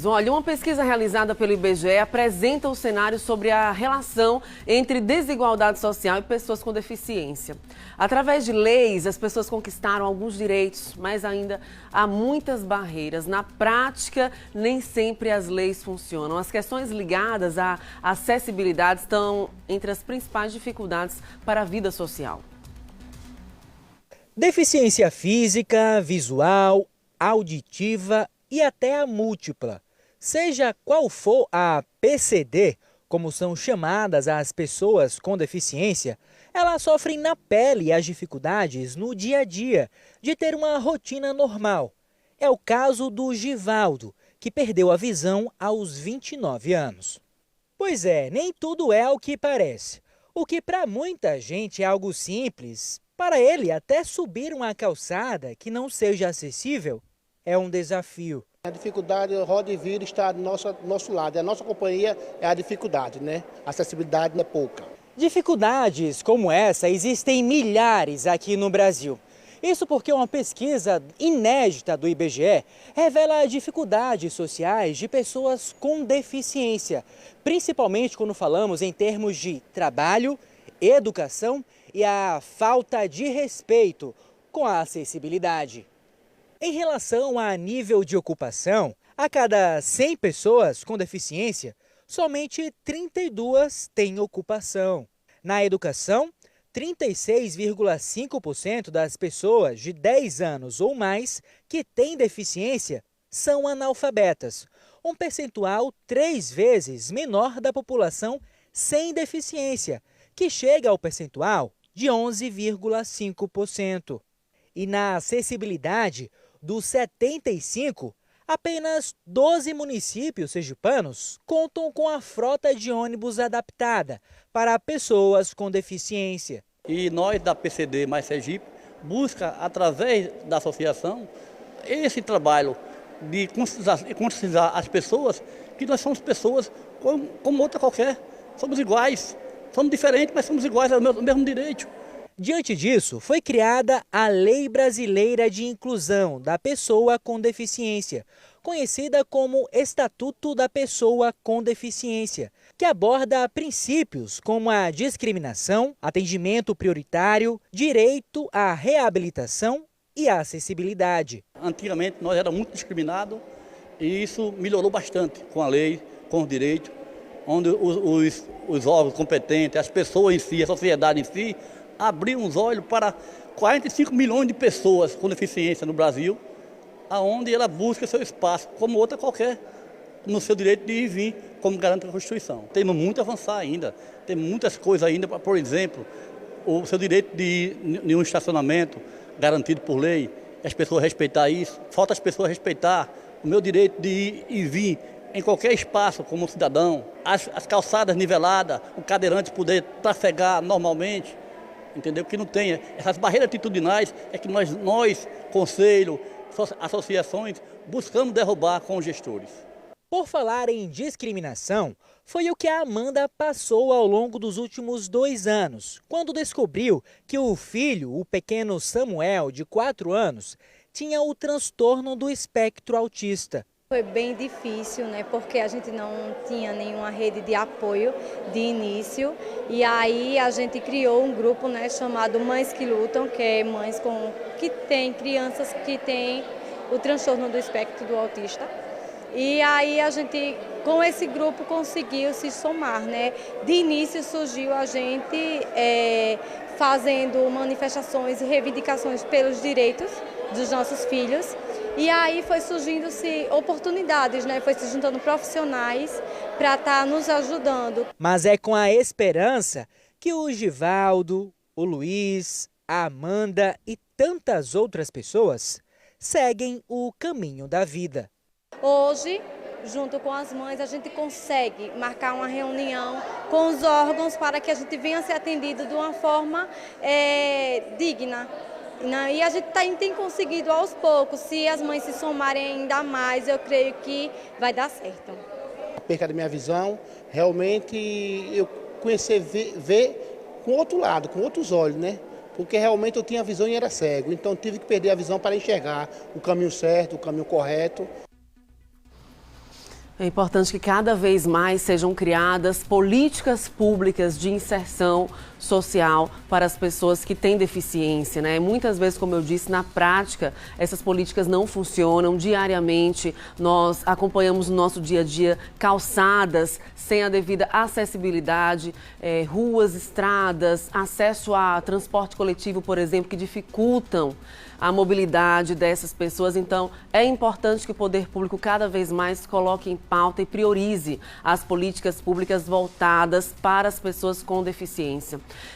Olha, uma pesquisa realizada pelo IBGE apresenta um cenário sobre a relação entre desigualdade social e pessoas com deficiência. Através de leis, as pessoas conquistaram alguns direitos, mas ainda há muitas barreiras. Na prática, nem sempre as leis funcionam. As questões ligadas à acessibilidade estão entre as principais dificuldades para a vida social. Deficiência física, visual, auditiva e até a múltipla. Seja qual for a PCD, como são chamadas as pessoas com deficiência, elas sofrem na pele as dificuldades no dia a dia de ter uma rotina normal. É o caso do Givaldo, que perdeu a visão aos 29 anos. Pois é, nem tudo é o que parece. O que para muita gente é algo simples, para ele até subir uma calçada que não seja acessível é um desafio. A dificuldade, roda e vira, está do nosso lado. A nossa companhia é a dificuldade, né? A acessibilidade é pouca. Dificuldades como essa existem milhares aqui no Brasil. Isso porque uma pesquisa inédita do IBGE revela dificuldades sociais de pessoas com deficiência, principalmente quando falamos em termos de trabalho, educação e a falta de respeito com a acessibilidade. Em relação a nível de ocupação, a cada 100 pessoas com deficiência, somente 32 têm ocupação. Na educação, 36,5% das pessoas de 10 anos ou mais que têm deficiência são analfabetas, um percentual 3 vezes menor da população sem deficiência, que chega ao percentual de 11,5%. E na acessibilidade, dos 75, apenas 12 municípios sergipanos contam com a frota de ônibus adaptada para pessoas com deficiência. E nós da PCD mais Sergipe busca, através da associação, esse trabalho de conscientizar as pessoas que nós somos pessoas como outra qualquer. Somos iguais, somos diferentes, mas somos iguais, é o mesmo direito. Diante disso, foi criada a Lei Brasileira de Inclusão da Pessoa com Deficiência, conhecida como Estatuto da Pessoa com Deficiência, que aborda princípios como a discriminação, atendimento prioritário, direito à reabilitação e à acessibilidade. Antigamente nós éramos muito discriminados e isso melhorou bastante com a lei, com os direitos, onde os órgãos competentes, as pessoas em si, a sociedade em si, abriram os olhos para 45 milhões de pessoas com deficiência no Brasil, aonde ela busca seu espaço, como outra qualquer, no seu direito de ir e vir, como garante a Constituição. Temos muito a avançar ainda, tem muitas coisas ainda, por exemplo, o seu direito de ir em um estacionamento garantido por lei, as pessoas respeitar isso, falta as pessoas respeitar o meu direito de ir e vir em qualquer espaço como cidadão, as calçadas niveladas, o cadeirante poder trafegar normalmente, entendeu? Que não tenha essas barreiras atitudinais, é que nós conselho, associações, buscamos derrubar com os gestores. Por falar em discriminação, foi o que a Amanda passou ao longo dos últimos 2 anos, quando descobriu que o filho, o pequeno Samuel, de 4 anos, tinha o transtorno do espectro autista. Foi bem difícil, né? Porque a gente não tinha nenhuma rede de apoio de início. E aí a gente criou um grupo, né, chamado Mães que Lutam, que é mães que têm crianças que têm o transtorno do espectro do autista. E aí a gente, com esse grupo, conseguiu se somar, né? De início surgiu a gente fazendo manifestações e reivindicações pelos direitos dos nossos filhos. E aí foi surgindo-se oportunidades, né? Foi se juntando profissionais para estar nos ajudando. Mas é com a esperança que o Givaldo, o Luiz, a Amanda e tantas outras pessoas seguem o caminho da vida. Hoje, junto com as mães, a gente consegue marcar uma reunião com os órgãos para que a gente venha ser atendido de uma forma digna. E a gente tem conseguido aos poucos. Se as mães se somarem ainda mais, eu creio que vai dar certo. A perca da minha visão, realmente eu comecei a ver com outro lado, com outros olhos, né? Porque realmente eu tinha visão e era cego. Então tive que perder a visão para enxergar o caminho certo, o caminho correto. É importante que cada vez mais sejam criadas políticas públicas de inserção social para as pessoas que têm deficiência, né? Muitas vezes, como eu disse, na prática, essas políticas não funcionam. Diariamente, nós acompanhamos no nosso dia a dia calçadas sem a devida acessibilidade, ruas, estradas, acesso a transporte coletivo, por exemplo, que dificultam a mobilidade dessas pessoas. Então, é importante que o poder público cada vez mais coloque em pauta e priorize as políticas públicas voltadas para as pessoas com deficiência.